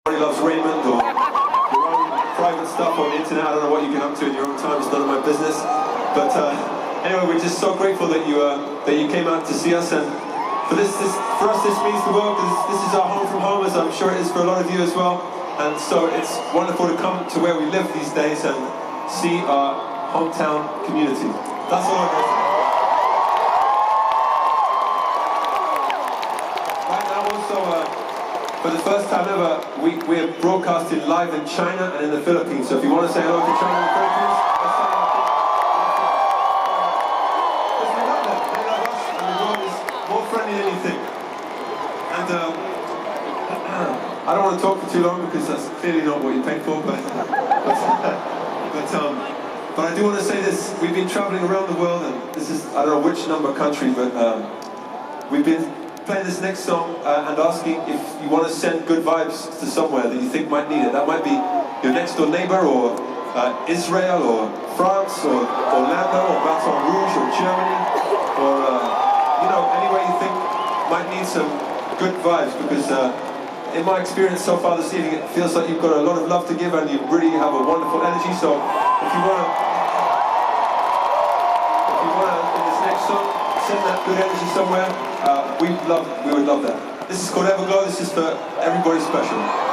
Everybody loves Raymond or your own private stuff on the internet. I don't know what you get up to in your own time. It's none of my business. But anyway, we're just so grateful that you came out to see us. And for us, this means the world, because this is our home from home, as I'm sure it is for a lot of you as well. And so it's wonderful to come to where we live these days and see our hometown community. That's all I'm going to say. Right now also, for the first time ever, we're broadcasting live in China and in the Philippines. So if you want to say hello to China and the Philippines, let's say hello. Because we love them, they love us, and the world is more friendly than you think. And I don't want to talk for too long because that's clearly not what you paid for, but I do want to say this. We've been traveling around the world, and this is, I don't know which number country, but we've been playing this next song and asking if you want to send good vibes to somewhere that you think might need it. That might be your next door neighbor, or Israel, or France, or Orlando, or Baton Rouge, or Germany, or anywhere you think might need some good vibes, because in my experience so far this evening, it feels like you've got a lot of love to give and you really have a wonderful energy. So if you want to, in this next song, send that good energy somewhere, we would love that. This is called Everglow. This is for everybody special.